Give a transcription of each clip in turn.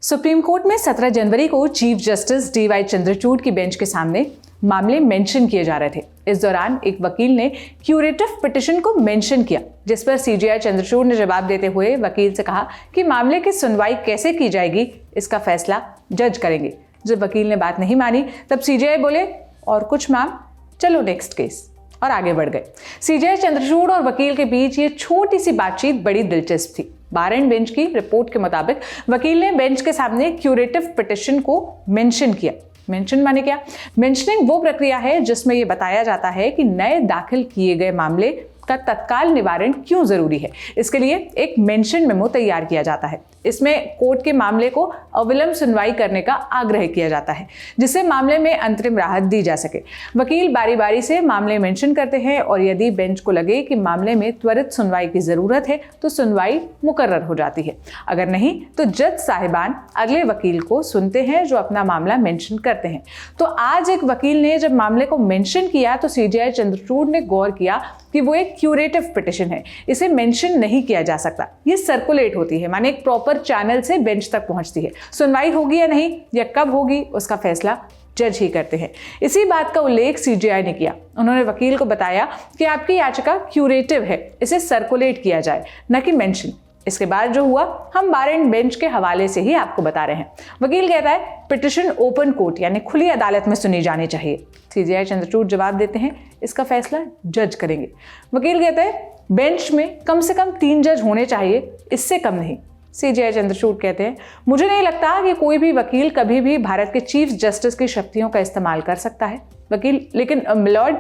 Supreme court में 17 जनवरी को chief justice D.Y.. Chandrachud की बेंच के सामने मामले मेंशन किए जा रहे थे। इस दौरान एक वकील ने क्यूरेटिव पिटिशन को मेंशन किया, जिस पर सीजेआई चंद्रचूड़ ने जवाब देते हुए वकील से कहा कि मामले की सुनवाई कैसे की जाएगी इसका फैसला जज करेंगे। जब वकील ने बात नहीं मानी तब सीजेआई बोले, और कुछ मैम, चलो नेक्स्ट केस, और आगे बढ़ गए। सीजेआई चंद्रचूड़ और वकील के बीच ये छोटी सी बातचीत बड़ी दिलचस्प थी। बार एंड बेंच की रिपोर्ट के मुताबिक वकील ने बेंच के सामने क्यूरेटिव पिटिशन को मेंशन किया। मेंशन माने क्या? मेंशनिंग वो प्रक्रिया है जिसमें यह बताया जाता है कि नए दाखिल किए गए मामले का तत्काल निवारण क्यों जरूरी है। इसके लिए एक मेंशन मेमो तैयार किया जाता है। इसमें कोर्ट के मामले को अविलंब सुनवाई करने का आग्रह किया जाता है, जिससे मामले में अंतरिम राहत दी जा सके। वकील बारी बारी से मामले मेंशन करते हैं और यदि बेंच को लगे कि मामले में त्वरित सुनवाई की जरूरत है तो सुनवाई मुकर्रर हो जाती है। अगर नहीं तो जज साहिबान अगले वकील को सुनते हैं जो अपना मामला मेंशन करते हैं। तो आज एक वकील ने जब मामले को मेंशन किया तो सीजेआई चंद्रचूड़ ने गौर किया कि वो एक क्यूरेटिव पिटिशन है, इसे मेंशन नहीं किया जा सकता। ये सर्कुलेट होती है, माने एक प्रॉपर चैनल से बेंच तक पहुंचती है। सुनवाई होगी या नहीं या कब होगी उसका फैसला जज ही करते हैं। इसी बात का उल्लेख सीजेआई ने किया। उन्होंने वकील को बताया कि आपकी याचिका क्यूरेटिव है, इसे सर्कुलेट किया जाए, न कि मेंशन। इसके बाद जो हुआ हम बार एंड बेंच के हवाले से ही आपको बता रहे हैं। वकील कहता है पिटिशन ओपन कोर्ट यानी खुली अदालत में सुनी जानी चाहिए। सीजेआई चंद्रचूड़ जवाब देते हैं इसका फैसला जज करेंगे। वकील कहता है बेंच में कम से कम 3 जज होने चाहिए, इससे कम नहीं। सीजेआई चंद्रचूड़ कहते हैं मुझे नहीं लगता कि कोई भी वकील कभी भी भारत के चीफ जस्टिस की शक्तियों का इस्तेमाल कर सकता है। वकील लेकिन मिलॉर्ड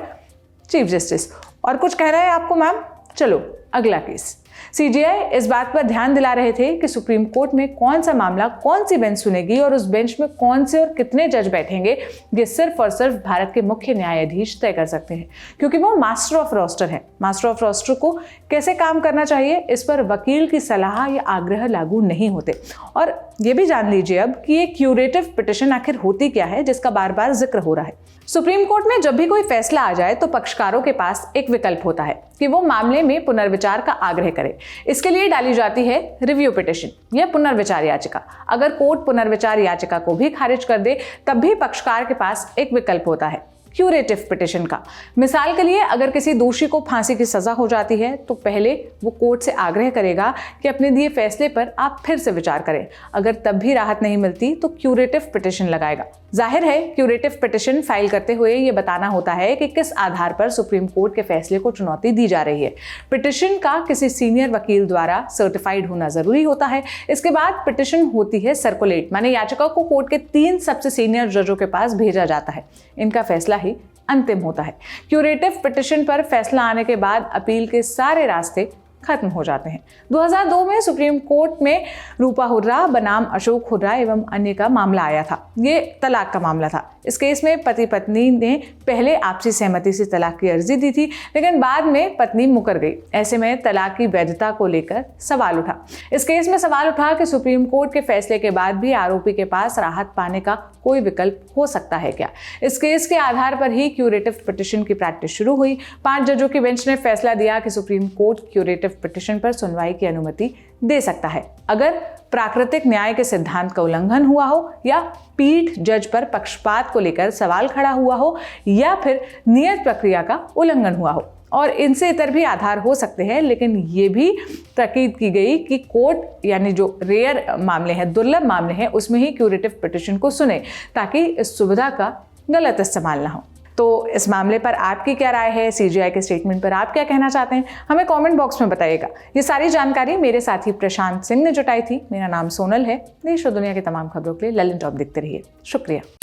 चीफ जस्टिस, और कुछ कह रहा है आपको मैम? चलो अगला केस। सीजेआई इस बात पर ध्यान दिला रहे थे कि सुप्रीम कोर्ट में कौन सा मामला कौन सी बेंच सुनेगी और उस बेंच में कौन से और कितने जज बैठेंगे, ये सिर्फ और सिर्फ भारत के मुख्य न्यायाधीश तय कर सकते हैं, क्योंकि वो मास्टर ऑफ रोस्टर है। मास्टर ऑफ रोस्टर को कैसे काम करना चाहिए इस पर वकील की सलाह या आग्रह लागू नहीं होते। और ये भी जान लीजिए अब कि ये क्यूरेटिव पिटिशन आखिर होती क्या है जिसका बार बार जिक्र हो रहा है। सुप्रीम कोर्ट में जब भी कोई फैसला आ जाए तो पक्षकारों के पास एक विकल्प होता है कि वो मामले में पुनर्विचार का आग्रह करे। इसके लिए डाली जाती है रिव्यू पिटिशन या पुनर्विचार याचिका। अगर कोर्ट पुनर्विचार याचिका को भी खारिज कर दे तब भी पक्षकार के पास एक विकल्प होता है क्यूरेटिव पिटिशन का। मिसाल के लिए अगर किसी दोषी को फांसी की सजा हो जाती है तो पहले वो कोर्ट से आग्रह करेगा कि अपने दिए फैसले पर आप फिर से विचार करें। अगर तब भी राहत नहीं मिलती तो क्यूरेटिव पिटिशन लगाएगा। जाहिर है क्यूरेटिव पिटिशन फाइल करते हुए ये बताना होता है कि किस आधार पर सुप्रीम कोर्ट के फैसले को चुनौती दी जा रही है। पिटिशन का किसी सीनियर वकील द्वारा सर्टिफाइड होना जरूरी होता है। इसके बाद पिटिशन होती है सर्कुलेट, माने याचिका को कोर्ट के 3 सबसे सीनियर जजों के पास भेजा जाता है। इनका फैसला ही अंतिम होता है। क्यूरेटिव पिटिशन पर फैसला आने के बाद अपील के सारे रास्ते खत्म हो जाते हैं। 2002 में सुप्रीम कोर्ट में रूपा हुर्रा बनाम अशोक हुर्रा एवं अन्य का मामला आया था। ये तलाक का मामला था। इस केस में पति पत्नी ने पहले आपसी सहमति से तलाक की अर्जी दी थी, लेकिन बाद में पत्नी मुकर गई। ऐसे में तलाक की वैधता को लेकर सवाल उठा। इस केस में सवाल उठा कि सुप्रीम कोर्ट के फैसले के बाद भी आरोपी के पास राहत पाने का कोई विकल्प हो सकता है क्या। इस केस के आधार पर ही क्यूरेटिव पिटिशन की प्रैक्टिस शुरू हुई। 5 जजों की बेंच ने फैसला दिया कि सुप्रीम कोर्ट क्यूरेटिव पिटिशन पर सुनवाई की अनुमति दे सकता है अगर प्राकृतिक न्याय के सिद्धांत का उल्लंघन हुआ हो, या पीठ जज पर पक्षपात को लेकर सवाल खड़ा हुआ हो, या फिर नियत प्रक्रिया का उल्लंघन हुआ हो। और इनसे इतर भी आधार हो सकते हैं, लेकिन ये भी ताकीद की गई कि कोर्ट यानी जो रेयर मामले हैं, दुर्लभ मामले हैं, उसमें ही क्यूरेटिव पिटिशन को सुने ताकि इस सुविधा का गलत इस्तेमाल ना हो। तो इस मामले पर आपकी क्या राय है? सीजेआई के स्टेटमेंट पर आप क्या कहना चाहते हैं? हमें कमेंट बॉक्स में बताइएगा। ये सारी जानकारी मेरे साथी प्रशांत सिंह ने जुटाई थी। मेरा नाम सोनल है। देश और दुनिया की तमाम खबरों के लिए ललन टॉप देखते रहिए। शुक्रिया।